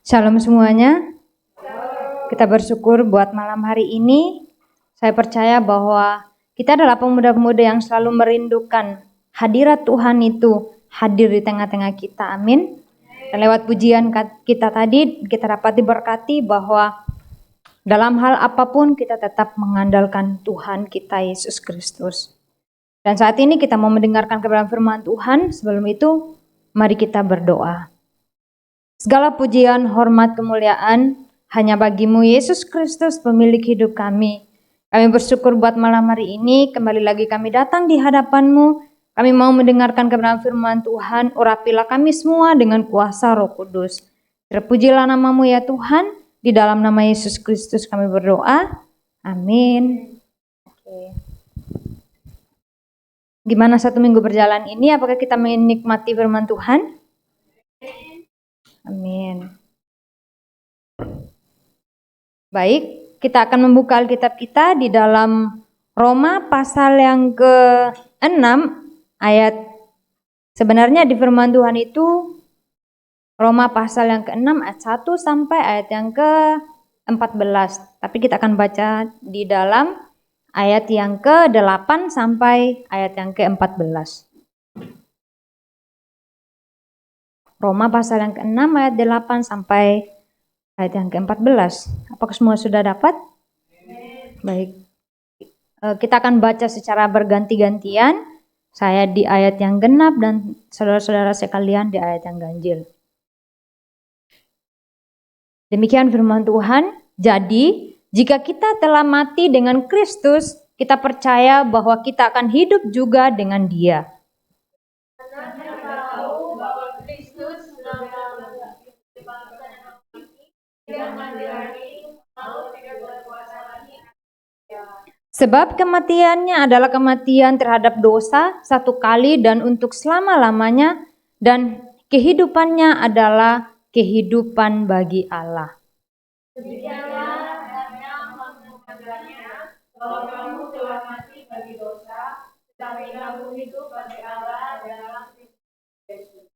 Shalom semuanya. Kita bersyukur buat malam hari ini. Saya percaya bahwa kita adalah pemuda-pemuda yang selalu merindukan hadirat Tuhan itu hadir di tengah-tengah kita. Amin. Dan lewat pujian kita tadi, kita dapat diberkati bahwa dalam hal apapun kita tetap mengandalkan Tuhan kita Yesus Kristus. Dan saat ini kita mau mendengarkan kebenaran firman Tuhan. Sebelum itu, mari kita berdoa. Segala pujian, hormat, kemuliaan hanya bagimu Yesus Kristus, pemilik hidup kami. Kami bersyukur buat malam hari ini, kembali lagi kami datang di hadapan-Mu. Kami mau mendengarkan kebenaran firman Tuhan, urapilah kami semua dengan kuasa Roh Kudus. Terpujilah nama-Mu ya Tuhan, di dalam nama Yesus Kristus kami berdoa. Amin. Oke. Gimana satu minggu berjalan ini? Apakah kita menikmati firman Tuhan? Amin. Baik, kita akan membuka Alkitab kita di dalam Roma pasal yang ke-6 ayat, sebenarnya di firman Tuhan itu Roma pasal yang ke-6 ayat 1 sampai ayat yang ke-14. Tapi kita akan baca di dalam ayat yang ke-8 sampai ayat yang ke-14. Roma pasal yang ke-6 ayat 8 sampai ayat yang ke-14. Apakah semua sudah dapat? Baik. Kita akan baca secara berganti-gantian. Saya di ayat yang genap dan saudara-saudara sekalian di ayat yang ganjil. Demikian firman Tuhan. Jadi, jika kita telah mati dengan Kristus, kita percaya bahwa kita akan hidup juga dengan Dia. Sebab kematiannya adalah kematian terhadap dosa satu kali dan untuk selama-lamanya, dan kehidupannya adalah kehidupan bagi Allah. Demikianlah hendaknya mengajarnya bahwa kamu telah mati bagi dosa, tetapi kamu hidup bagi Allah dalam Kristus.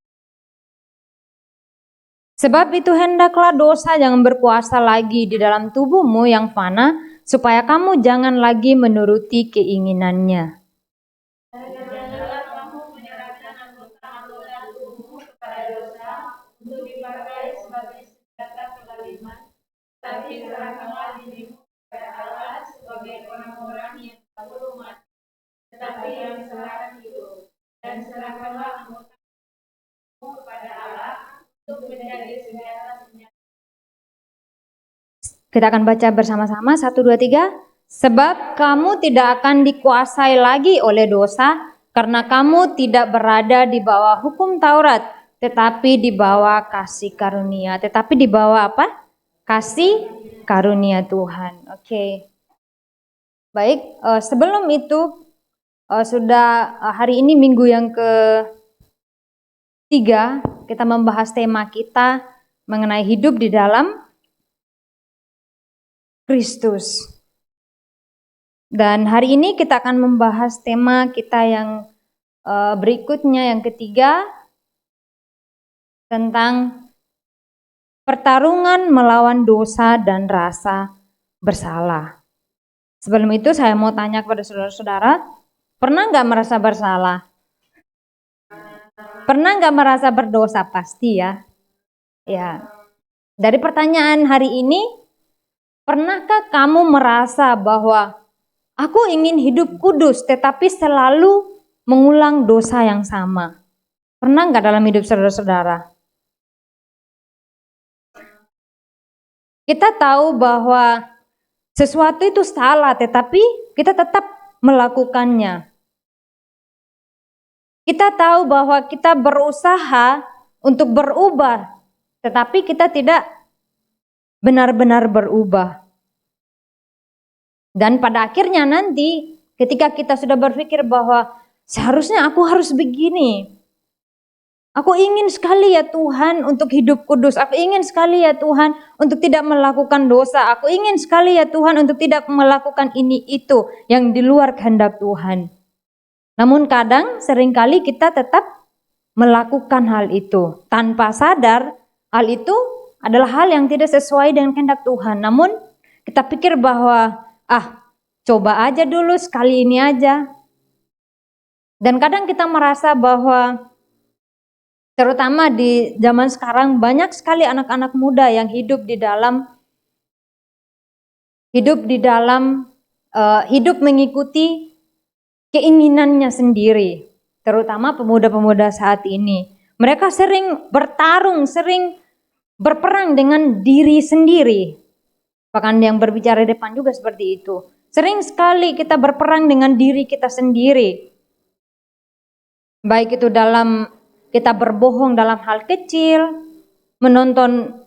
Sebab itu hendaklah dosa jangan berkuasa lagi di dalam tubuhmu yang fana, supaya kamu jangan lagi menuruti keinginannya. Dan janganlah kamu menyerahkan anggota-anggota tubuhmu kepada dosa untuk dipakai sebagai senjata kezaliman, tapi serahkanlah dirimu kepada Allah sebagai orang-orang yang tak perlu mati, tetapi yang sekarang hidup, dan serahkanlah anggota-anggota kepada Allah untuk menjadi senjata-senjata. Kita akan baca bersama-sama 1, 2, 3. Sebab kamu tidak akan dikuasai lagi oleh dosa, karena kamu tidak berada di bawah hukum Taurat, tetapi di bawah kasih karunia. Tetapi di bawah apa? Kasih karunia Tuhan. Oke. Baik, sebelum itu sudah hari ini minggu yang ke-3, kita membahas tema kita mengenai hidup di dalam Kristus. Dan hari ini kita akan membahas tema kita yang berikutnya, yang ketiga, tentang pertarungan melawan dosa dan rasa bersalah. Sebelum itu saya mau tanya kepada saudara-saudara, pernah nggak merasa bersalah? Pernah nggak merasa berdosa? Pasti ya. Ya. Dari pertanyaan hari ini, pernahkah kamu merasa bahwa aku ingin hidup kudus tetapi selalu mengulang dosa yang sama? Pernah nggak dalam hidup saudara-saudara? Kita tahu bahwa sesuatu itu salah tetapi kita tetap melakukannya. Kita tahu bahwa kita berusaha untuk berubah tetapi kita tidak benar-benar berubah. Dan pada akhirnya nanti ketika kita sudah berpikir bahwa seharusnya aku harus begini. Aku ingin sekali ya Tuhan untuk hidup kudus. Aku ingin sekali ya Tuhan untuk tidak melakukan dosa. Aku ingin sekali ya Tuhan untuk tidak melakukan ini itu yang di luar kehendak Tuhan. Namun kadang seringkali kita tetap melakukan hal itu. Tanpa sadar hal itu adalah hal yang tidak sesuai dengan kehendak Tuhan. Namun kita pikir bahwa coba aja dulu sekali ini aja. Dan kadang kita merasa bahwa terutama di zaman sekarang banyak sekali anak-anak muda yang hidup mengikuti keinginannya sendiri. Terutama pemuda-pemuda saat ini. Mereka sering bertarung, sering berperang dengan diri sendiri. Bahkan yang berbicara di depan juga seperti itu. Sering sekali kita berperang dengan diri kita sendiri. Baik itu dalam kita berbohong dalam hal kecil, menonton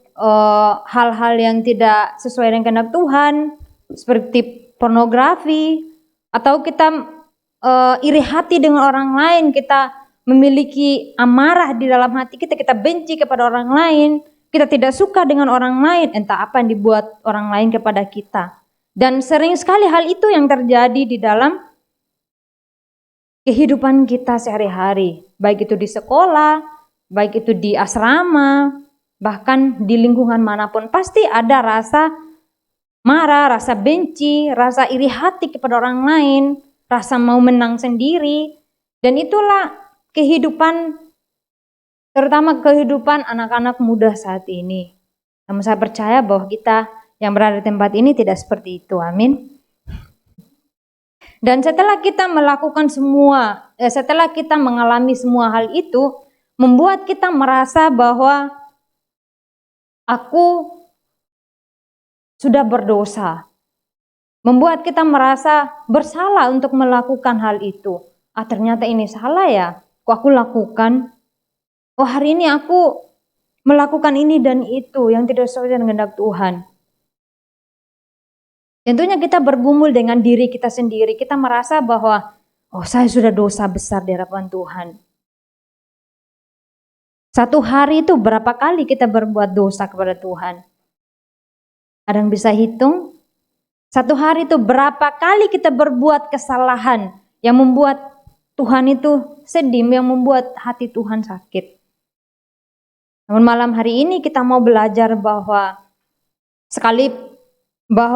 hal-hal yang tidak sesuai dengan kehendak Tuhan, seperti pornografi, atau kita iri hati dengan orang lain, kita memiliki amarah di dalam hati kita, kita benci kepada orang lain, kita tidak suka dengan orang lain, entah apa yang dibuat orang lain kepada kita. Dan sering sekali hal itu yang terjadi di dalam kehidupan kita sehari-hari, baik itu di sekolah, baik itu di asrama, bahkan di lingkungan manapun, pasti ada rasa marah, rasa benci, rasa iri hati kepada orang lain, rasa mau menang sendiri. Dan itulah kehidupan, terutama kehidupan anak-anak muda saat ini. Namun saya percaya bahwa kita yang berada di tempat ini tidak seperti itu, amin. Dan setelah kita melakukan setelah kita mengalami semua hal itu, membuat kita merasa bahwa aku sudah berdosa. Membuat kita merasa bersalah untuk melakukan hal itu. Ternyata ini salah ya, kok aku lakukan? Hari ini aku melakukan ini dan itu yang tidak sesuai dengan kehendak Tuhan. Tentunya kita bergumul dengan diri kita sendiri. Kita merasa bahwa saya sudah dosa besar di hadapan Tuhan. Satu hari itu berapa kali kita berbuat dosa kepada Tuhan? Ada yang bisa hitung? Satu hari itu berapa kali kita berbuat kesalahan yang membuat Tuhan itu sedih, yang membuat hati Tuhan sakit. Namun malam hari ini kita mau belajar bahwa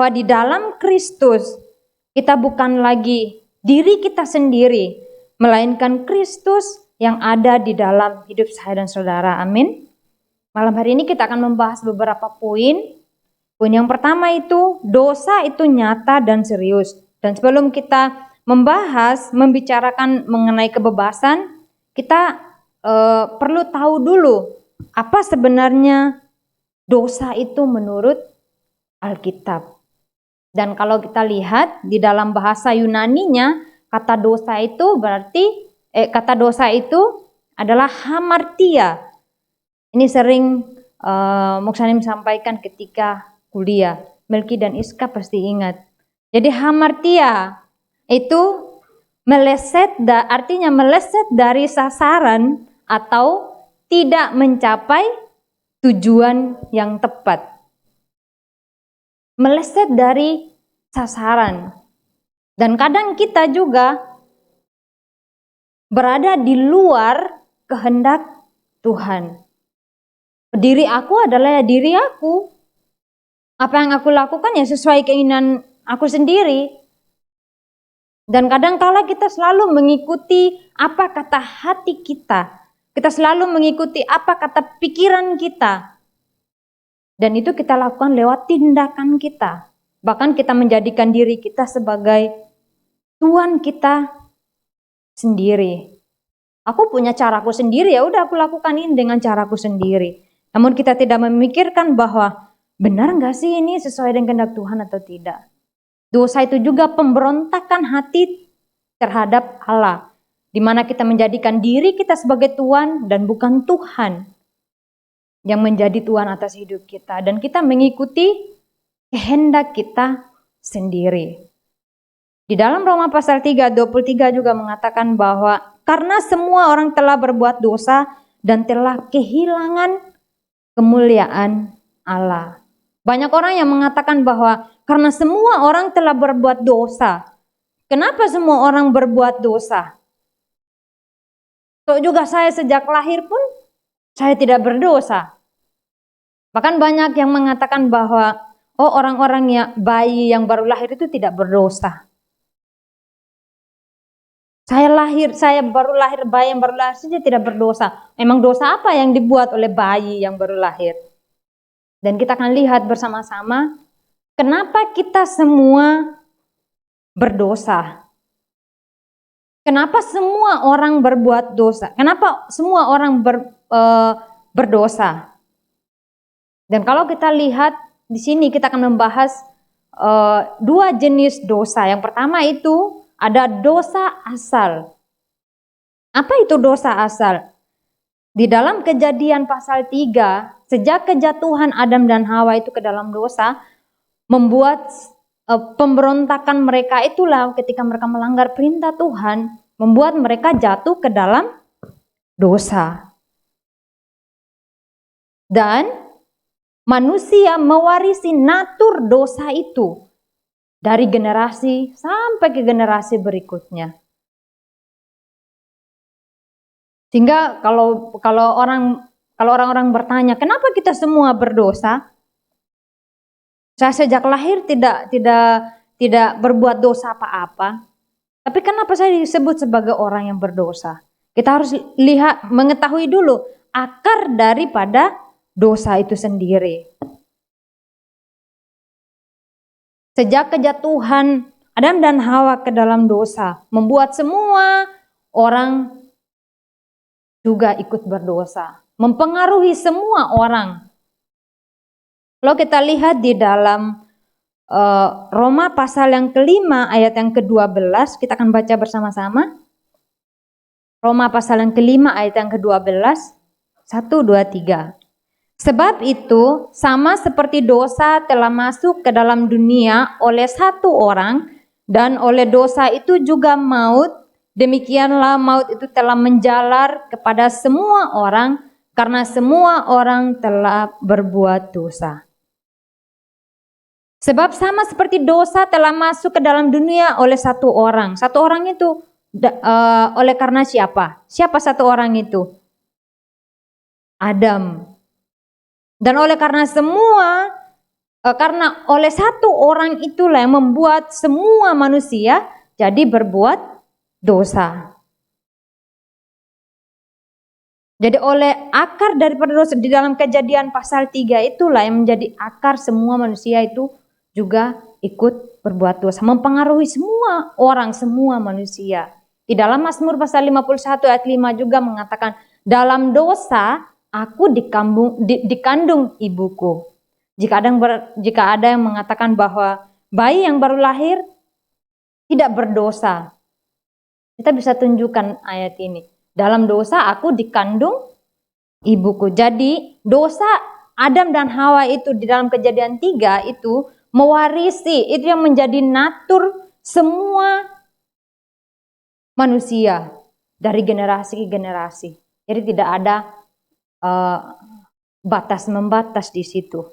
di dalam Kristus kita bukan lagi diri kita sendiri, melainkan Kristus yang ada di dalam hidup saya dan saudara. Amin. Malam hari ini kita akan membahas beberapa poin. Poin yang pertama itu, dosa itu nyata dan serius. Dan sebelum kita membicarakan mengenai kebebasan, kita perlu tahu dulu apa sebenarnya dosa itu menurut Alkitab. Dan kalau kita lihat di dalam bahasa Yunaninya, kata dosa itu adalah hamartia. Ini sering Muksanim sampaikan ketika kuliah. Melki dan Iska pasti ingat. Jadi hamartia itu artinya meleset dari sasaran atau tidak mencapai tujuan yang tepat. Meleset dari sasaran. Dan kadang kita juga berada di luar kehendak Tuhan. Diri aku adalah diri aku. Apa yang aku lakukan ya sesuai keinginan aku sendiri. Dan kadang-kala kita selalu mengikuti apa kata hati kita. Kita selalu mengikuti apa kata pikiran kita. Dan itu kita lakukan lewat tindakan kita. Bahkan kita menjadikan diri kita sebagai Tuhan kita sendiri. Aku punya caraku sendiri, ya udah aku lakukan ini dengan caraku sendiri. Namun kita tidak memikirkan bahwa benar nggak sih ini sesuai dengan kehendak Tuhan atau tidak. Dosa itu juga pemberontakan hati terhadap Allah. Di mana kita menjadikan diri kita sebagai Tuhan dan bukan Tuhan yang menjadi Tuhan atas hidup kita. Dan kita mengikuti kehendak kita sendiri. Di dalam Roma pasal 3:23 juga mengatakan bahwa karena semua orang telah berbuat dosa dan telah kehilangan kemuliaan Allah. Banyak orang yang mengatakan bahwa karena semua orang telah berbuat dosa. Kenapa semua orang berbuat dosa? Kok juga saya sejak lahir pun saya tidak berdosa. Bahkan banyak yang mengatakan bahwa orang-orang yang bayi yang baru lahir itu tidak berdosa. Saya baru lahir, bayi yang baru lahir saja tidak berdosa. Emang dosa apa yang dibuat oleh bayi yang baru lahir? Dan kita akan lihat bersama-sama kenapa kita semua berdosa. Kenapa semua orang berbuat dosa? Kenapa semua orang berdosa? Dan kalau kita lihat di sini kita akan membahas dua jenis dosa. Yang pertama itu ada dosa asal. Apa itu dosa asal? Di dalam Kejadian pasal 3, sejak kejatuhan Adam dan Hawa itu ke dalam dosa, membuat pemberontakan mereka itulah ketika mereka melanggar perintah Tuhan, membuat mereka jatuh ke dalam dosa. Dan manusia mewarisi natur dosa itu dari generasi sampai ke generasi berikutnya. Sehingga kalau orang-orang bertanya, kenapa kita semua berdosa? Saya sejak lahir tidak berbuat dosa apa-apa. Tapi kenapa saya disebut sebagai orang yang berdosa? Kita harus mengetahui dulu akar daripada dosa itu sendiri. Sejak kejatuhan Adam dan Hawa ke dalam dosa, membuat semua orang juga ikut berdosa, mempengaruhi semua orang. Kalau kita lihat di dalam Roma pasal yang kelima ayat yang ke-12, kita akan baca bersama-sama. Roma pasal yang kelima ayat yang ke-12, 1, 2, 3. Sebab itu sama seperti dosa telah masuk ke dalam dunia oleh satu orang, dan oleh dosa itu juga maut. Demikianlah maut itu telah menjalar kepada semua orang karena semua orang telah berbuat dosa. Sebab sama seperti dosa telah masuk ke dalam dunia oleh satu orang. Satu orang itu oleh karena siapa? Siapa satu orang itu? Adam. Dan oleh karena karena oleh satu orang itulah yang membuat semua manusia jadi berbuat dosa. Jadi oleh akar daripada dosa di dalam Kejadian pasal 3 itulah yang menjadi akar semua manusia itu juga ikut berbuat dosa, mempengaruhi semua orang, semua manusia. Di dalam Mazmur pasal 51 ayat 5 juga mengatakan, dalam dosa aku dikandung ibuku. Jika ada yang mengatakan bahwa bayi yang baru lahir tidak berdosa, kita bisa tunjukkan ayat ini. Dalam dosa aku dikandung ibuku. Jadi dosa Adam dan Hawa itu di dalam Kejadian 3 itu mewarisi, itu yang menjadi natur semua manusia dari generasi ke generasi. Jadi tidak ada batas membatas di situ.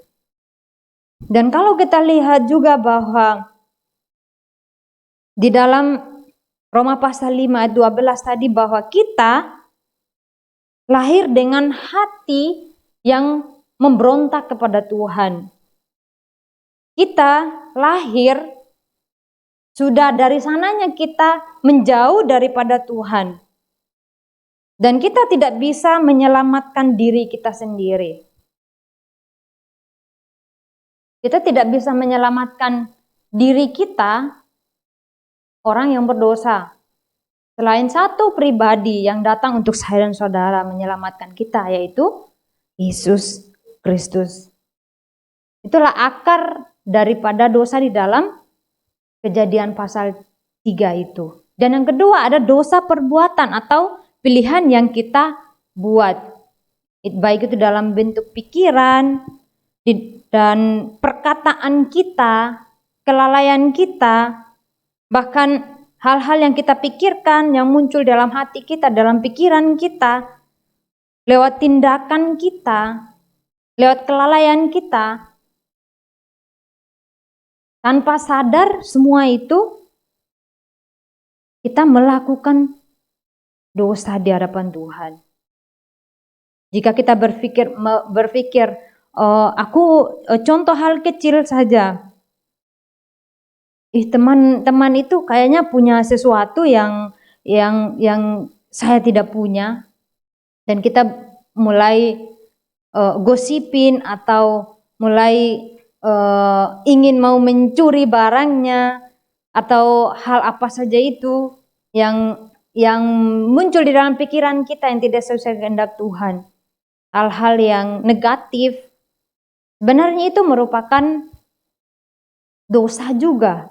Dan kalau kita lihat juga bahwa di dalam Roma pasal 5 ayat 12 tadi bahwa kita lahir dengan hati yang memberontak kepada Tuhan. Kita lahir sudah dari sananya kita menjauh daripada Tuhan. Dan kita tidak bisa menyelamatkan diri kita sendiri. Kita tidak bisa menyelamatkan diri kita, orang yang berdosa. Selain satu pribadi yang datang untuk saya dan saudara menyelamatkan kita, yaitu Yesus Kristus. Itulah akar daripada dosa di dalam Kejadian pasal 3 itu. Dan yang kedua ada dosa perbuatan atau pilihan yang kita buat. Baik itu dalam bentuk pikiran dan perkataan kita, kelalaian kita, bahkan hal-hal yang kita pikirkan, yang muncul dalam hati kita, dalam pikiran kita, lewat tindakan kita, lewat kelalaian kita, tanpa sadar semua itu kita melakukan dosa di hadapan Tuhan. Jika kita berpikir, contoh hal kecil saja. Teman-teman itu kayaknya punya sesuatu yang saya tidak punya, dan kita mulai gosipin atau mulai ingin mau mencuri barangnya atau hal apa saja itu yang muncul di dalam pikiran kita yang tidak sesuai kehendak Tuhan. Hal-hal yang negatif, sebenarnya itu merupakan dosa juga.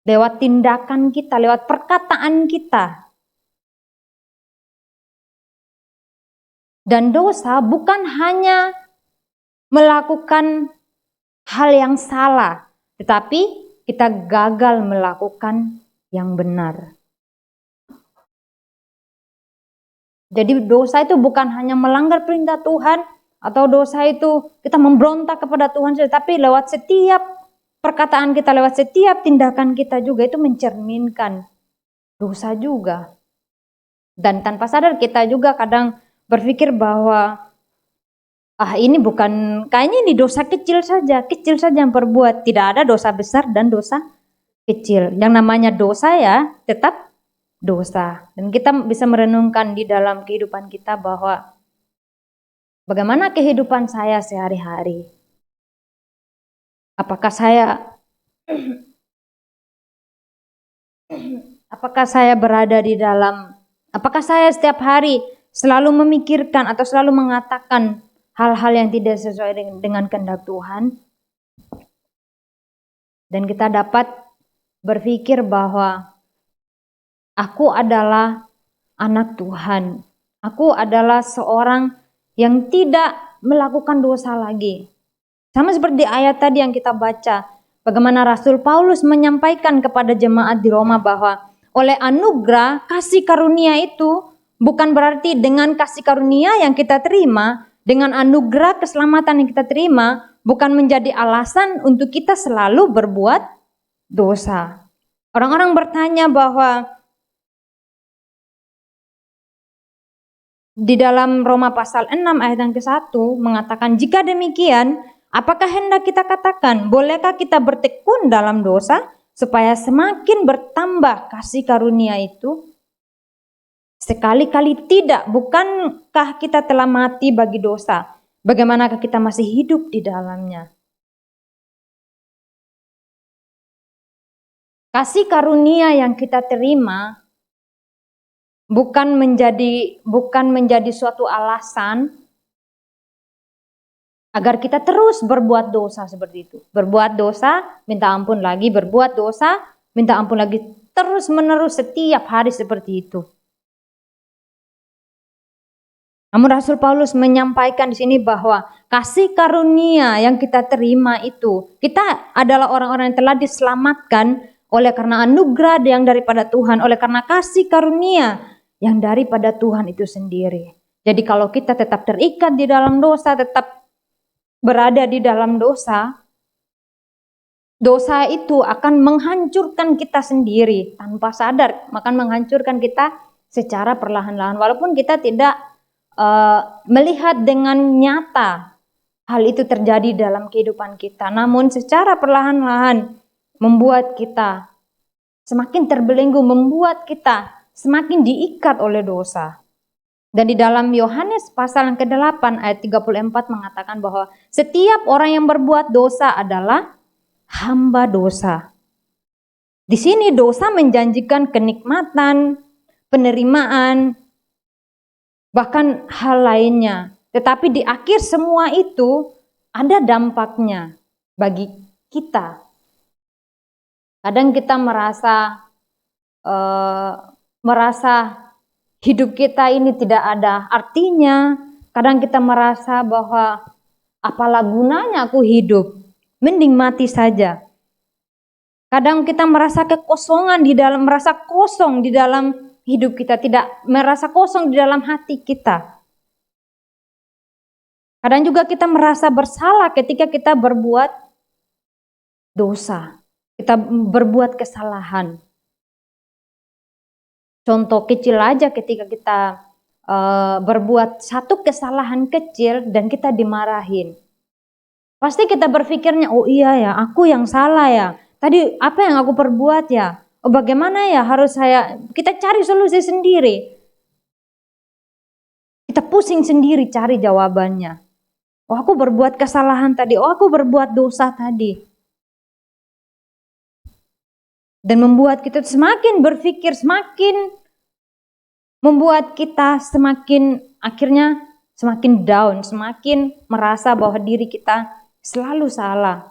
Lewat tindakan kita, lewat perkataan kita. Dan dosa bukan hanya melakukan hal yang salah, tetapi kita gagal melakukan yang benar. Jadi dosa itu bukan hanya melanggar perintah Tuhan, atau dosa itu kita memberontak kepada Tuhan, tetapi lewat setiap perkataan kita, lewat setiap tindakan kita juga itu mencerminkan dosa juga. Dan tanpa sadar kita juga kadang berpikir bahwa ini bukan, kayaknya ini dosa kecil saja yang perbuat. Tidak ada dosa besar dan dosa kecil. Yang namanya dosa ya tetap dosa. Dan kita bisa merenungkan di dalam kehidupan kita bahwa bagaimana kehidupan saya sehari-hari. Apakah saya berada di dalam, apakah saya setiap hari selalu memikirkan atau selalu mengatakan hal-hal yang tidak sesuai dengan kehendak Tuhan? Dan kita dapat berpikir bahwa aku adalah anak Tuhan. Aku adalah seorang yang tidak melakukan dosa lagi. Sama seperti ayat tadi yang kita baca, bagaimana Rasul Paulus menyampaikan kepada jemaat di Roma bahwa oleh anugerah kasih karunia itu bukan berarti dengan kasih karunia yang kita terima, dengan anugerah keselamatan yang kita terima, bukan menjadi alasan untuk kita selalu berbuat dosa. Orang-orang bertanya bahwa di dalam Roma pasal 6 ayat yang ke-1 mengatakan, jika demikian, apakah hendak kita katakan, bolehkah kita bertekun dalam dosa supaya semakin bertambah kasih karunia itu? Sekali-kali tidak, bukankah kita telah mati bagi dosa? Bagaimanakah kita masih hidup di dalamnya? Kasih karunia yang kita terima bukan menjadi suatu alasan agar kita terus berbuat dosa seperti itu. Berbuat dosa, minta ampun lagi, berbuat dosa, minta ampun lagi, terus menerus setiap hari seperti itu. Namun Rasul Paulus menyampaikan di sini bahwa kasih karunia yang kita terima itu, kita adalah orang-orang yang telah diselamatkan oleh karena anugerah yang daripada Tuhan, oleh karena kasih karunia yang daripada Tuhan itu sendiri. Jadi kalau kita tetap terikat di dalam dosa, tetap berada di dalam dosa, dosa itu akan menghancurkan kita sendiri tanpa sadar, akan menghancurkan kita secara perlahan-lahan. Walaupun kita tidak melihat dengan nyata hal itu terjadi dalam kehidupan kita, namun secara perlahan-lahan membuat kita semakin terbelenggu, membuat kita semakin diikat oleh dosa. Dan di dalam Yohanes pasal yang ke-8 ayat 34 mengatakan bahwa setiap orang yang berbuat dosa adalah hamba dosa. Di sini dosa menjanjikan kenikmatan, penerimaan, bahkan hal lainnya. Tetapi di akhir semua itu ada dampaknya bagi kita. Kadang kita merasa hidup kita ini tidak ada artinya. Kadang kita merasa bahwa apalah gunanya aku hidup, mending mati saja. Kadang kita merasa kekosongan merasa kosong di dalam hidup kita, tidak merasa kosong di dalam hati kita. Kadang juga kita merasa bersalah ketika kita berbuat dosa, kita berbuat kesalahan. Contoh kecil aja ketika kita berbuat satu kesalahan kecil dan kita dimarahin. Pasti kita berpikirnya, oh iya ya, aku yang salah ya. Tadi apa yang aku perbuat ya? Oh bagaimana ya harus kita cari solusi sendiri. Kita pusing sendiri cari jawabannya. Oh aku berbuat kesalahan tadi, oh aku berbuat dosa tadi. Dan membuat kita semakin berpikir, semakin membuat kita akhirnya semakin down, semakin merasa bahwa diri kita selalu salah.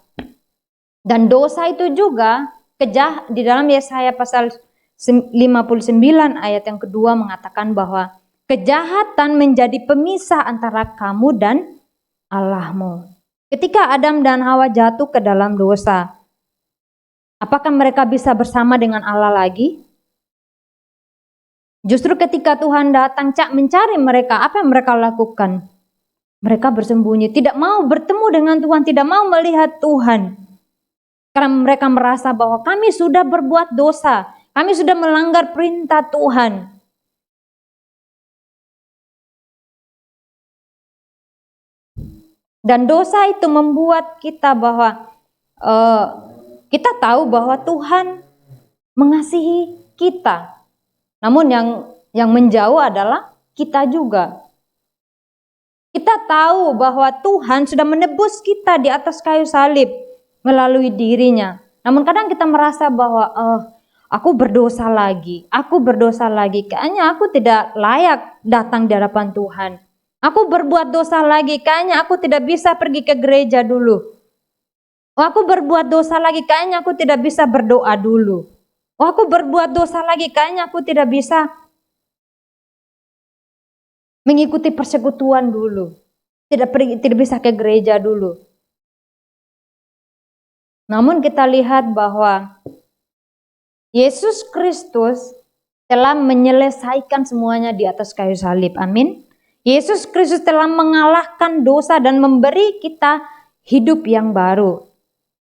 Dan dosa itu juga di dalam Yesaya pasal 59 ayat yang kedua mengatakan bahwa kejahatan menjadi pemisah antara kamu dan Allahmu. Ketika Adam dan Hawa jatuh ke dalam dosa, apakah mereka bisa bersama dengan Allah lagi? Justru ketika Tuhan datang mencari mereka, apa yang mereka lakukan? Mereka bersembunyi, tidak mau bertemu dengan Tuhan, tidak mau melihat Tuhan. Karena mereka merasa bahwa kami sudah berbuat dosa, kami sudah melanggar perintah Tuhan. Dan dosa itu membuat kita bahwa kita tahu bahwa Tuhan mengasihi kita. Namun yang menjauh adalah kita juga. Kita tahu bahwa Tuhan sudah menebus kita di atas kayu salib melalui dirinya. Namun kadang kita merasa bahwa aku berdosa lagi. Kayaknya aku tidak layak datang di hadapan Tuhan. Aku berbuat dosa lagi, kayaknya aku tidak bisa pergi ke gereja dulu. Aku berbuat dosa lagi, kayaknya aku tidak bisa berdoa dulu. Aku berbuat dosa lagi, kayaknya aku tidak bisa mengikuti persekutuan dulu. Tidak bisa ke gereja dulu. Namun kita lihat bahwa Yesus Kristus telah menyelesaikan semuanya di atas kayu salib. Amin. Yesus Kristus telah mengalahkan dosa dan memberi kita hidup yang baru.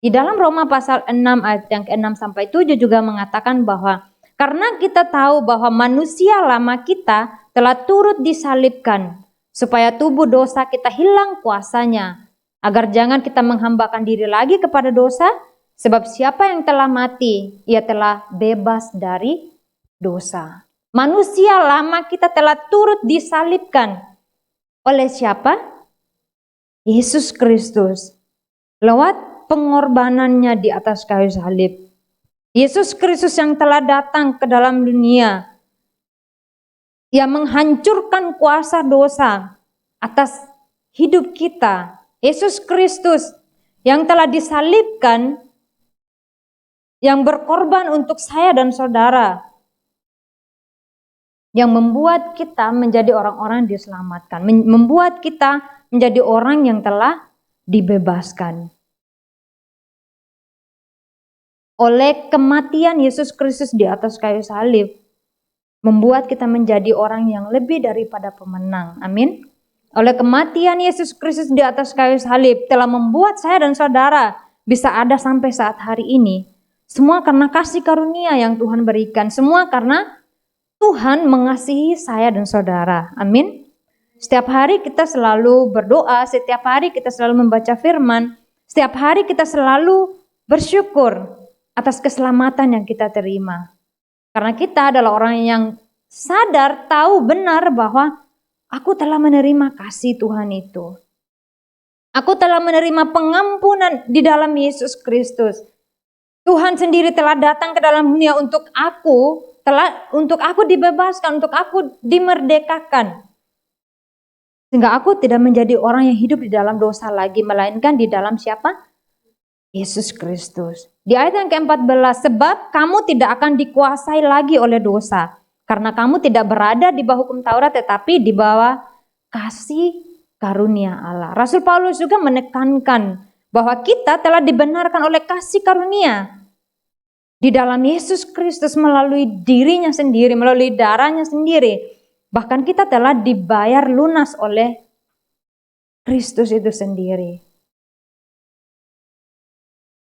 Di dalam Roma pasal 6 ayat yang ke-6 sampai 7 juga mengatakan bahwa karena kita tahu bahwa manusia lama kita telah turut disalibkan supaya tubuh dosa kita hilang kuasanya, agar jangan kita menghambakan diri lagi kepada dosa, sebab siapa yang telah mati, ia telah bebas dari dosa. Manusia lama kita telah turut disalibkan oleh siapa? Yesus Kristus. Lewat pengorbanannya di atas kayu salib. Yesus Kristus yang telah datang ke dalam dunia, yang menghancurkan kuasa dosa atas hidup kita. Yesus Kristus yang telah disalibkan, yang berkorban untuk saya dan saudara, yang membuat kita menjadi orang-orang yang diselamatkan, membuat kita menjadi orang yang telah dibebaskan. Oleh kematian Yesus Kristus di atas kayu salib, membuat kita menjadi orang yang lebih daripada pemenang. Amin. Oleh kematian Yesus Kristus di atas kayu salib telah membuat saya dan saudara bisa ada sampai saat hari ini. Semua karena kasih karunia yang Tuhan berikan. Semua karena Tuhan mengasihi saya dan saudara. Amin. Setiap hari kita selalu berdoa, setiap hari kita selalu membaca firman, setiap hari kita selalu bersyukur atas keselamatan yang kita terima. Karena kita adalah orang yang sadar, tahu benar bahwa aku telah menerima kasih Tuhan itu. Aku telah menerima pengampunan di dalam Yesus Kristus. Tuhan sendiri telah datang ke dalam dunia untuk aku dibebaskan, untuk aku dimerdekakan. Sehingga aku tidak menjadi orang yang hidup di dalam dosa lagi, melainkan di dalam siapa? Yesus Kristus. Di ayat yang ke-14, sebab kamu tidak akan dikuasai lagi oleh dosa, karena kamu tidak berada di bawah hukum Taurat, tetapi di bawah kasih karunia Allah. Rasul Paulus juga menekankan bahwa kita telah dibenarkan oleh kasih karunia di dalam Yesus Kristus melalui dirinya sendiri, melalui darahnya sendiri. Bahkan kita telah dibayar lunas oleh Kristus itu sendiri.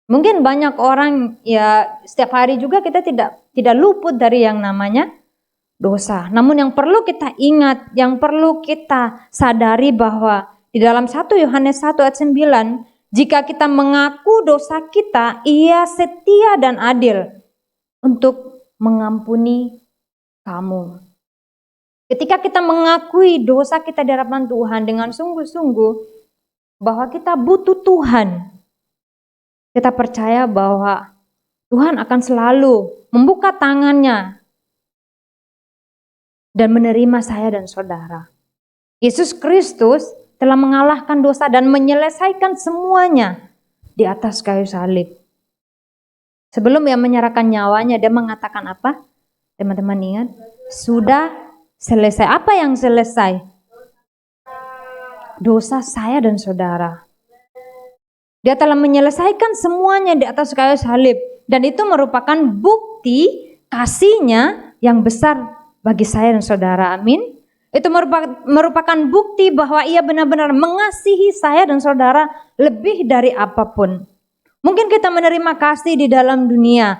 Mungkin banyak orang ya setiap hari juga kita tidak luput dari yang namanya dosa. Namun yang perlu kita ingat, yang perlu kita sadari bahwa di dalam 1 Yohanes 1 ayat 9, jika kita mengaku dosa kita, Ia setia dan adil untuk mengampuni kamu. Ketika kita mengakui dosa kita di hadapan Tuhan dengan sungguh-sungguh bahwa kita butuh Tuhan, kita percaya bahwa Tuhan akan selalu membuka tangannya dan menerima saya dan saudara. Yesus Kristus telah mengalahkan dosa dan menyelesaikan semuanya di atas kayu salib. Sebelum Ia menyerahkan nyawanya, Dia mengatakan apa? Teman-teman ingat? Sudah selesai. Apa yang selesai? Dosa saya dan saudara. Dia telah menyelesaikan semuanya di atas kayu salib. Dan itu merupakan bukti kasih-Nya yang besar bagi saya dan saudara. Amin. Itu merupakan bukti bahwa Ia benar-benar mengasihi saya dan saudara lebih dari apapun. Mungkin kita menerima kasih di dalam dunia.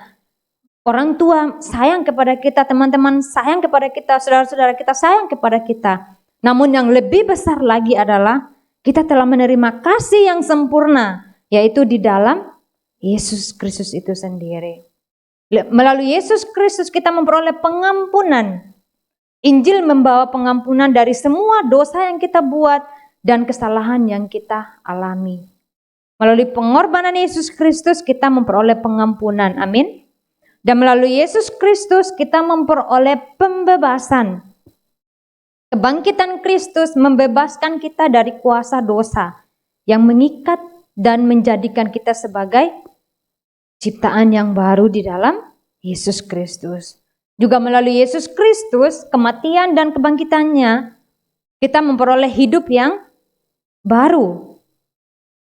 Orang tua sayang kepada kita, teman-teman sayang kepada kita, saudara-saudara kita sayang kepada kita. Namun yang lebih besar lagi adalah kita telah menerima kasih yang sempurna, yaitu di dalam Yesus Kristus itu sendiri. Melalui Yesus Kristus kita memperoleh pengampunan. Injil membawa pengampunan dari semua dosa yang kita buat dan kesalahan yang kita alami. Melalui pengorbanan Yesus Kristus kita memperoleh pengampunan. Amin. Dan melalui Yesus Kristus kita memperoleh pembebasan. Kebangkitan Kristus membebaskan kita dari kuasa dosa yang mengikat dan menjadikan kita sebagai ciptaan yang baru di dalam Yesus Kristus. Juga melalui Yesus Kristus, kematian dan kebangkitannya, kita memperoleh hidup yang baru.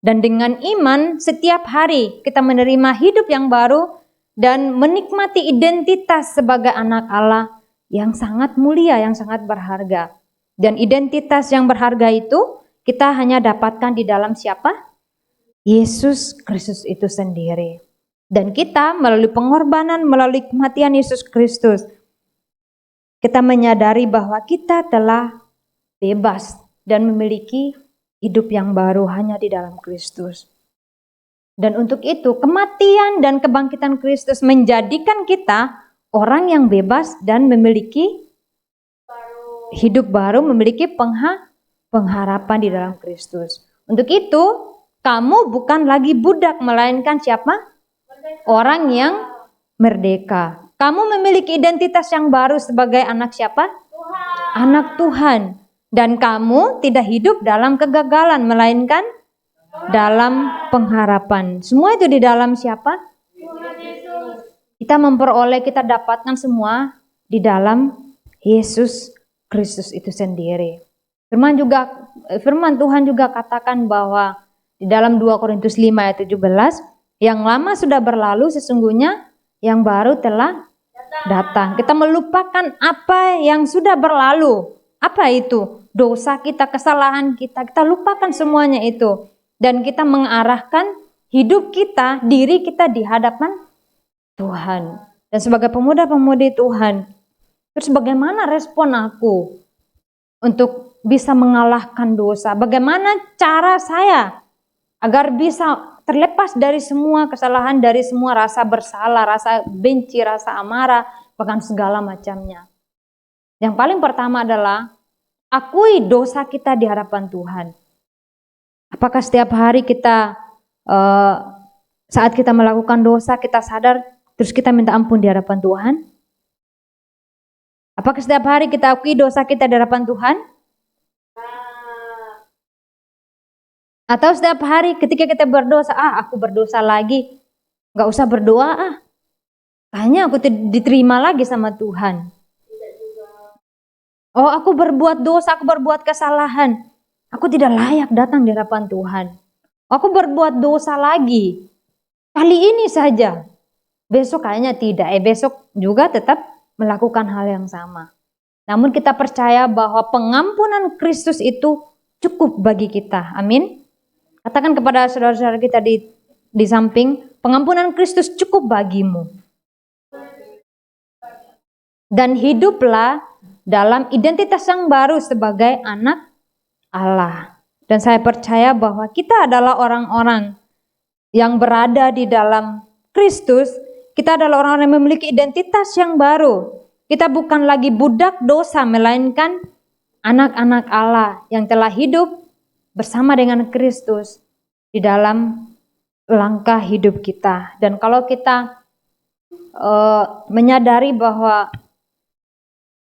Dan dengan iman setiap hari kita menerima hidup yang baru dan menikmati identitas sebagai anak Allah yang sangat mulia, yang sangat berharga. Dan identitas yang berharga itu kita hanya dapatkan di dalam siapa? Yesus Kristus itu sendiri. Dan kita melalui pengorbanan, melalui kematian Yesus Kristus, kita menyadari bahwa kita telah bebas dan memiliki hidup yang baru hanya di dalam Kristus. Dan untuk itu kematian dan kebangkitan Kristus menjadikan kita orang yang bebas dan memiliki hidup baru, memiliki pengharapan di dalam Kristus. Untuk itu kamu bukan lagi budak, melainkan siapa? Orang yang merdeka. Kamu memiliki identitas yang baru sebagai anak siapa? Tuhan. Anak Tuhan. Dan kamu tidak hidup dalam kegagalan, melainkan dalam pengharapan. Semua itu di dalam siapa? Tuhan Yesus. Kita memperoleh, kita dapatkan semua di dalam Yesus Kristus itu sendiri. Firman Tuhan juga katakan bahwa di dalam 2 Korintus 5 ayat 17, yang lama sudah berlalu, sesungguhnya yang baru telah datang. Kita melupakan apa yang sudah berlalu. Apa itu? Dosa kita, kesalahan kita lupakan semuanya itu. Dan kita mengarahkan hidup kita, diri kita di hadapan Tuhan. Dan sebagai pemuda-pemudi Tuhan, terus bagaimana respon aku untuk bisa mengalahkan dosa? Bagaimana cara saya agar bisa terlepas dari semua kesalahan, dari semua rasa bersalah, rasa benci, rasa amarah, bahkan segala macamnya? Yang paling pertama adalah akui dosa kita di hadapan Tuhan. Apakah setiap hari kita saat kita melakukan dosa kita sadar terus kita minta ampun di hadapan Tuhan? Apakah setiap hari kita akui dosa kita di hadapan Tuhan? Atau setiap hari ketika kita berdosa, aku berdosa lagi, gak usah berdoa kayaknya aku diterima lagi sama Tuhan. Oh, aku berbuat dosa, aku berbuat kesalahan, aku tidak layak datang di hadapan Tuhan. Aku berbuat dosa lagi, kali ini saja, besok kayaknya tidak, besok juga tetap melakukan hal yang sama. Namun kita percaya bahwa pengampunan Kristus itu cukup bagi kita, amin. Katakan kepada saudara-saudara kita di samping, pengampunan Kristus cukup bagimu. dan hiduplah dalam identitas yang baru sebagai anak Allah. Dan saya percaya bahwa kita adalah orang-orang yang berada di dalam Kristus. Kita adalah orang-orang yang memiliki identitas yang baru. Kita bukan lagi budak dosa, melainkan anak-anak Allah yang telah hidup bersama dengan Kristus di dalam langkah hidup kita. Dan kalau kita menyadari bahwa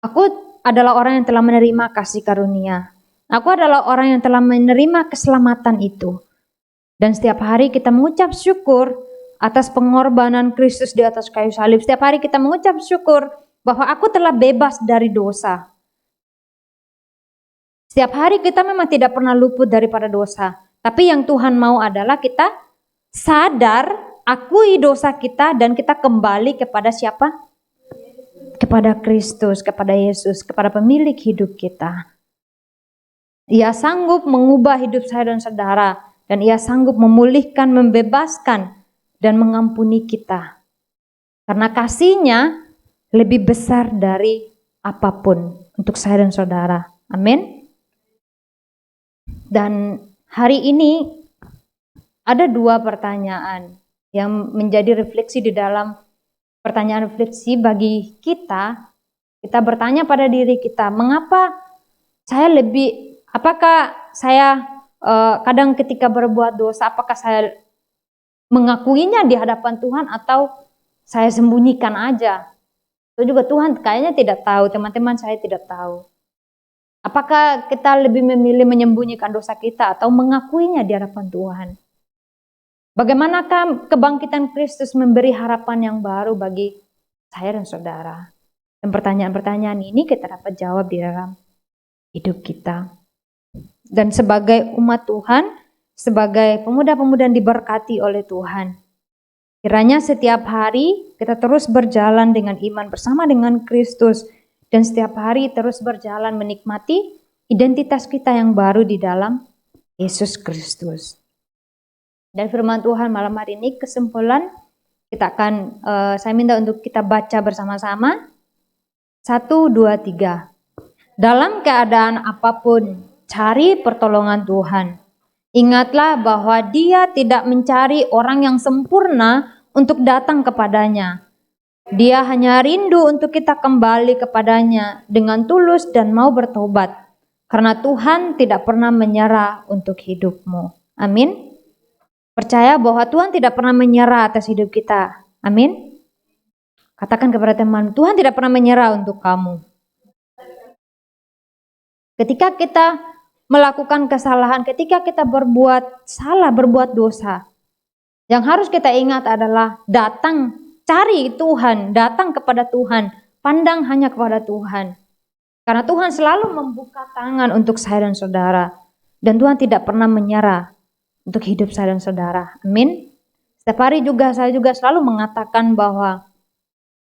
aku adalah orang yang telah menerima kasih karunia, aku adalah orang yang telah menerima keselamatan itu, dan setiap hari kita mengucap syukur atas pengorbanan Kristus di atas kayu salib. Setiap hari kita mengucap syukur bahwa aku telah bebas dari dosa. Setiap hari kita memang tidak pernah luput daripada dosa. Tapi yang Tuhan mau adalah kita sadar, akui dosa kita, dan kita kembali kepada siapa? Kepada Kristus, kepada Yesus, kepada pemilik hidup kita. Ia sanggup mengubah hidup saya dan saudara, dan Ia sanggup memulihkan, membebaskan, dan mengampuni kita. Karena kasih-Nya lebih besar dari apapun untuk saya dan saudara. Amin. Dan hari ini ada 2 pertanyaan yang menjadi refleksi di dalam pertanyaan refleksi bagi kita. Kita bertanya pada diri kita, mengapa apakah saya kadang ketika berbuat dosa, apakah saya mengakuinya di hadapan Tuhan atau saya sembunyikan aja? Itu juga Tuhan kayaknya tidak tahu, teman-teman saya tidak tahu. Apakah kita lebih memilih menyembunyikan dosa kita atau mengakuinya di hadapan Tuhan? Bagaimanakah kebangkitan Kristus memberi harapan yang baru bagi saya dan saudara? Dan pertanyaan-pertanyaan ini kita dapat jawab di dalam hidup kita. Dan sebagai umat Tuhan, sebagai pemuda-pemuda yang diberkati oleh Tuhan, kiranya setiap hari kita terus berjalan dengan iman bersama dengan Kristus, dan setiap hari terus berjalan menikmati identitas kita yang baru di dalam Yesus Kristus. Dan firman Tuhan malam hari ini kesimpulan saya minta untuk kita baca bersama-sama. 1, 2, 3. Dalam keadaan apapun, cari pertolongan Tuhan. Ingatlah bahwa Dia tidak mencari orang yang sempurna untuk datang kepadanya. Dia hanya rindu untuk kita kembali kepadanya dengan tulus dan mau bertobat. Karena Tuhan tidak pernah menyerah untuk hidupmu. Amin. Percaya bahwa Tuhan tidak pernah menyerah atas hidup kita. Amin. Katakan kepada teman, Tuhan tidak pernah menyerah untuk kamu. Ketika kita melakukan kesalahan, ketika kita berbuat salah, berbuat dosa, yang harus kita ingat adalah cari Tuhan, datang kepada Tuhan, pandang hanya kepada Tuhan. Karena Tuhan selalu membuka tangan untuk saya dan saudara. Dan Tuhan tidak pernah menyerah untuk hidup saya dan saudara. Amin. Setiap hari juga saya selalu mengatakan bahwa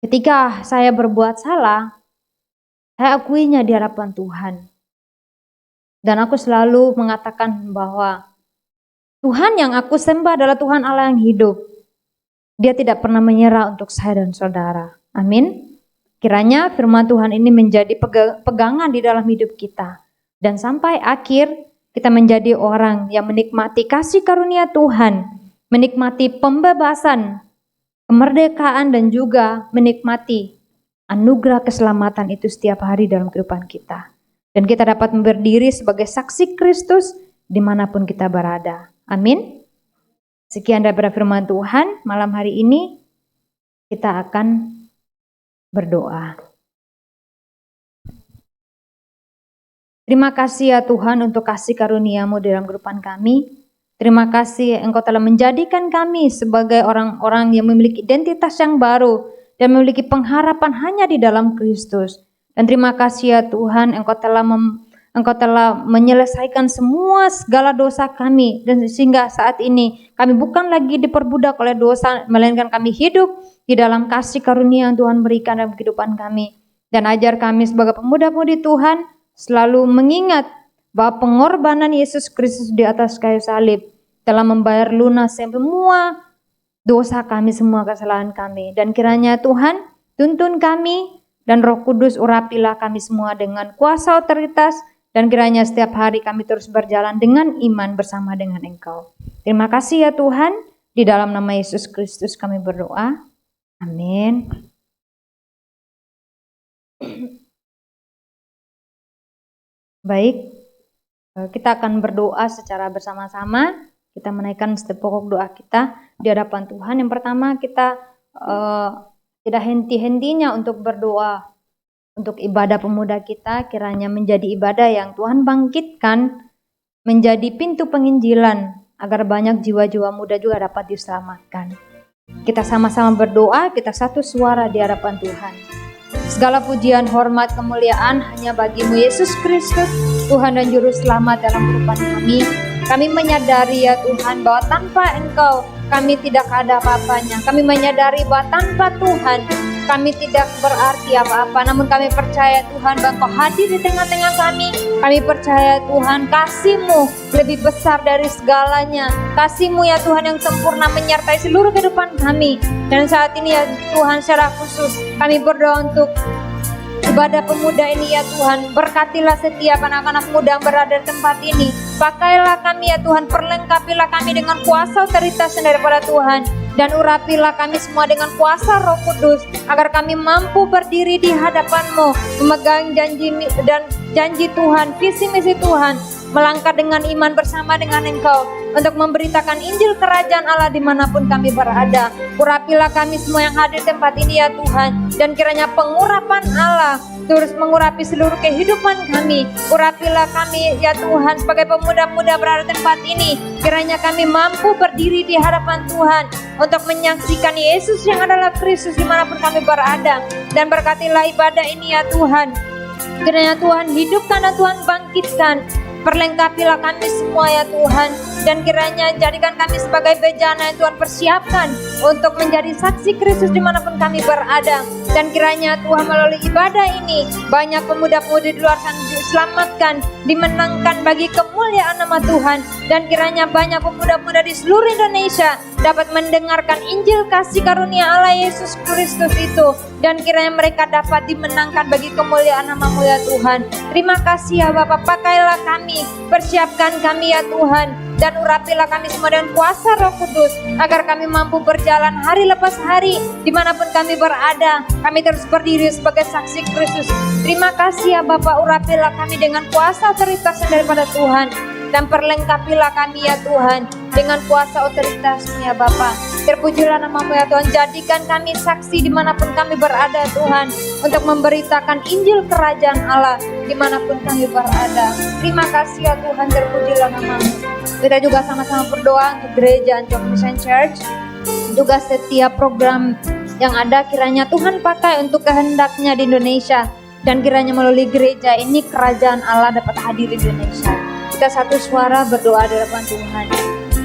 ketika saya berbuat salah, saya akuinya di hadapan Tuhan. Dan aku selalu mengatakan bahwa Tuhan yang aku sembah adalah Tuhan Allah yang hidup. Dia tidak pernah menyerah untuk saya dan saudara. Amin. Kiranya firman Tuhan ini menjadi pegangan di dalam hidup kita. Dan sampai akhir kita menjadi orang yang menikmati kasih karunia Tuhan, menikmati pembebasan, kemerdekaan, dan juga menikmati anugerah keselamatan itu setiap hari dalam kehidupan kita. Dan kita dapat berdiri sebagai saksi Kristus dimanapun kita berada. Amin. Sekian daripada firman Tuhan malam hari ini. Kita akan berdoa. Terima kasih ya Tuhan untuk kasih karunia-Mu dalam kehidupan kami. Terima kasih Engkau telah menjadikan kami sebagai orang-orang yang memiliki identitas yang baru dan memiliki pengharapan hanya di dalam Kristus. Dan terima kasih ya Tuhan, Engkau telah menyelesaikan segala dosa kami, dan sehingga saat ini kami bukan lagi diperbudak oleh dosa, melainkan kami hidup di dalam kasih karunia yang Tuhan berikan dalam kehidupan kami. Dan ajar kami sebagai pemuda-pemudi Tuhan selalu mengingat bahwa pengorbanan Yesus Kristus di atas kayu salib telah membayar lunas semua dosa kami, semua kesalahan kami. Dan kiranya Tuhan tuntun kami dan Roh Kudus urapilah kami semua dengan kuasa otoritas, dan kiranya setiap hari kami terus berjalan dengan iman bersama dengan Engkau. Terima kasih ya Tuhan, di dalam nama Yesus Kristus kami berdoa. Amin. Baik, kita akan berdoa secara bersama-sama. Kita menaikkan setiap pokok doa kita di hadapan Tuhan. Yang pertama, kita tidak henti-hentinya untuk berdoa untuk ibadah pemuda kita, kiranya menjadi ibadah yang Tuhan bangkitkan menjadi pintu penginjilan agar banyak jiwa-jiwa muda juga dapat diselamatkan. Kita sama-sama berdoa, kita satu suara di hadapan Tuhan. Segala pujian, hormat, kemuliaan hanya bagimu Yesus Kristus, Tuhan dan Juru Selamat dalam kehidupan kami. Kami menyadari ya Tuhan bahwa tanpa Engkau kami tidak ada apa-apanya. Kami menyadari bahwa tanpa Tuhan kami tidak berarti apa-apa. Namun kami percaya Tuhan bahwa Engkau hadir di tengah-tengah kami. Kami percaya Tuhan kasih-Mu lebih besar dari segalanya. kasih-Mu ya Tuhan yang sempurna menyertai seluruh kehidupan kami. Dan saat ini ya Tuhan secara khusus kami berdoa untuk ibadah pemuda ini ya Tuhan. Berkatilah setiap anak-anak muda yang berada di tempat ini. Pakailah kami ya Tuhan, perlengkapilah kami dengan kuasa otoritas daripada Tuhan. Dan urapilah kami semua dengan kuasa Roh Kudus, agar kami mampu berdiri di hadapan-Mu, memegang janji Tuhan, visi misi Tuhan, melangkah dengan iman bersama dengan Engkau, untuk memberitakan Injil Kerajaan Allah dimanapun kami berada. Urapilah kami semua yang hadir di tempat ini ya Tuhan, dan kiranya pengurapan Allah terus mengurapi seluruh kehidupan kami. Urapilah kami ya Tuhan sebagai pemuda-pemuda berada di tempat ini. Kiranya kami mampu berdiri di hadapan Tuhan untuk menyaksikan Yesus yang adalah Kristus dimanapun kami berada. Dan berkatilah ibadah ini ya Tuhan. Kiranya Tuhan hidupkan dan Tuhan bangkitkan. Perlengkapilah kami semua ya Tuhan. Dan kiranya jadikan kami sebagai bejana yang Tuhan persiapkan untuk menjadi saksi Kristus dimanapun kami berada. Dan kiranya Tuhan melalui ibadah ini banyak pemuda-pemudi di luar sana diselamatkan, dimenangkan bagi kemuliaan nama Tuhan. Dan kiranya banyak pemuda-pemuda di seluruh Indonesia dapat mendengarkan Injil kasih karunia Allah Yesus Kristus itu. Dan kiranya mereka dapat dimenangkan bagi kemuliaan nama-Mu ya Tuhan. Terima kasih ya Bapa, pakailah kami, persiapkan kami ya Tuhan. Dan urapilah kami semua dengan kuasa Roh Kudus, agar kami mampu berjalan hari lepas hari dimanapun kami berada. Kami terus berdiri sebagai saksi Kristus. Terima kasih ya Bapa, urapilah kami dengan kuasa otoritas daripada Tuhan. Dan perlengkapilah kami ya Tuhan dengan kuasa otoritas-Mu ya Bapa. Terpujilah nama-Mu ya Tuhan. Jadikan kami saksi dimanapun kami berada Tuhan, untuk memberitakan Injil Kerajaan Allah dimanapun kami berada. Terima kasih ya Tuhan, terpujilah nama-Mu. Kita juga sama-sama berdoa untuk gereja Antioch Mission Church. Juga setiap program yang ada kiranya Tuhan pakai untuk kehendak-Nya di Indonesia. Dan kiranya melalui gereja ini kerajaan Allah dapat hadir di Indonesia. Kita satu suara berdoa di hadapan Tuhan.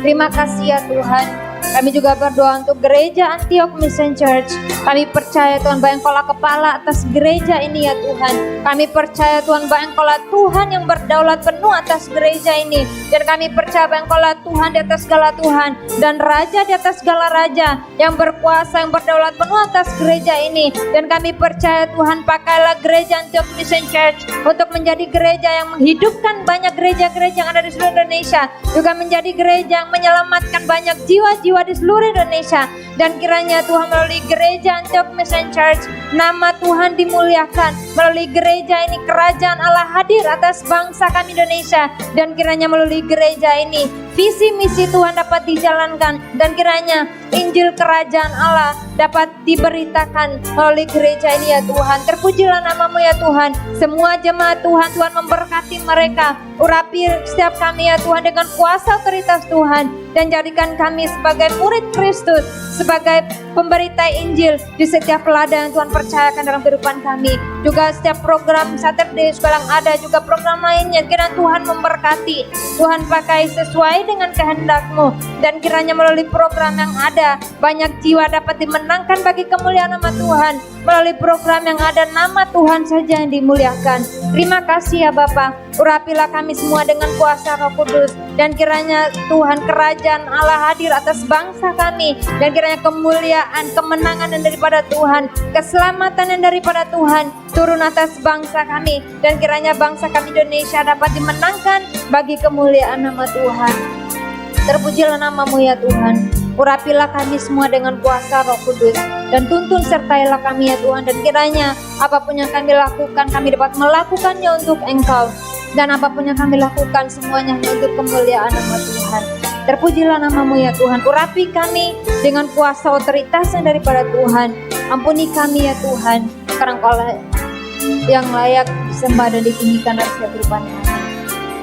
Terima kasih ya Tuhan. Kami juga berdoa untuk gereja Antioch Mission Church. Kami percaya Tuhan bahwa Engkaulah kepala atas gereja ini ya Tuhan. Kami percaya Tuhan bahwa Engkaulah Tuhan yang berdaulat penuh atas gereja ini. Dan kami percaya bahwa Engkaulah Tuhan di atas segala Tuhan, dan Raja di atas segala Raja, yang berkuasa, yang berdaulat penuh atas gereja ini. Dan kami percaya Tuhan, pakailah gereja Antioch Mission Church untuk menjadi gereja yang menghidupkan banyak gereja-gereja yang ada di seluruh Indonesia. Juga menjadi gereja yang menyelamatkan banyak jiwa-jiwa di seluruh Indonesia. Dan kiranya Tuhan melalui gereja Antioch Mission Church, nama Tuhan dimuliakan. Melalui gereja ini kerajaan Allah hadir atas bangsa kami Indonesia. Dan kiranya melalui gereja ini visi misi Tuhan dapat dijalankan. Dan kiranya Injil Kerajaan Allah dapat diberitakan melalui gereja ini ya Tuhan. Terpujilah nama-Mu ya Tuhan. Semua jemaat Tuhan, Tuhan memberkati mereka. Urapi setiap kami ya Tuhan dengan kuasa otoritas Tuhan. Dan jadikan kami sebagai murid Kristus, sebagai pemberita Injil di setiap ladang yang Tuhan percayakan dalam kehidupan kami. Juga setiap program Saturday sekarang ada, juga program lainnya. Kiranya Tuhan memberkati, Tuhan pakai sesuai dengan kehendak-Mu. Dan kiranya melalui program yang ada, banyak jiwa dapat dimenangkan bagi kemuliaan nama Tuhan. Melalui program yang ada, nama Tuhan saja yang dimuliakan. Terima kasih ya Bapa. Urapilah kami semua dengan kuasa Roh Kudus. Dan kiranya Tuhan kerajaan Allah hadir atas bangsa kami. Dan kiranya kiranya kemuliaan, kemenangan yang daripada Tuhan, keselamatan yang daripada Tuhan turun atas bangsa kami, dan kiranya bangsa kami Indonesia dapat dimenangkan bagi kemuliaan nama Tuhan. Terpujilah namamu ya Tuhan. Urapilah kami semua dengan kuasa Roh Kudus, dan tuntun sertailah kami ya Tuhan, dan kiranya apapun yang kami lakukan, kami dapat melakukannya untuk Engkau, dan apapun yang kami lakukan semuanya untuk kemuliaan nama Tuhan. Terpujilah namamu ya Tuhan. Urapi kami dengan kuasa otoritas yang daripada Tuhan. Ampuni kami ya Tuhan, karena Engkau yang layak disembah dan ditinggikan dari setiap kehidupan kami.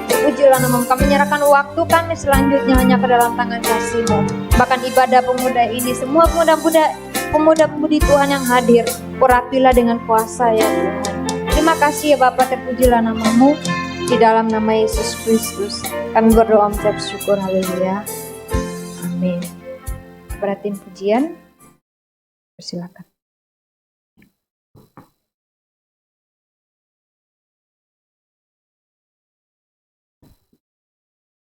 Terpujilah namamu. Kami menyerahkan waktu kami selanjutnya hanya ke dalam tangan kasih-Mu. Bahkan ibadah pemuda ini, semua pemuda-pemudi Tuhan yang hadir, urapilah dengan kuasa ya Tuhan. Terima kasih ya Bapa, terpujilah namamu. Di dalam nama Yesus Kristus kami berdoa mengucap syukur. Haleluya. Amin. Kepada tim pujian, persilakan.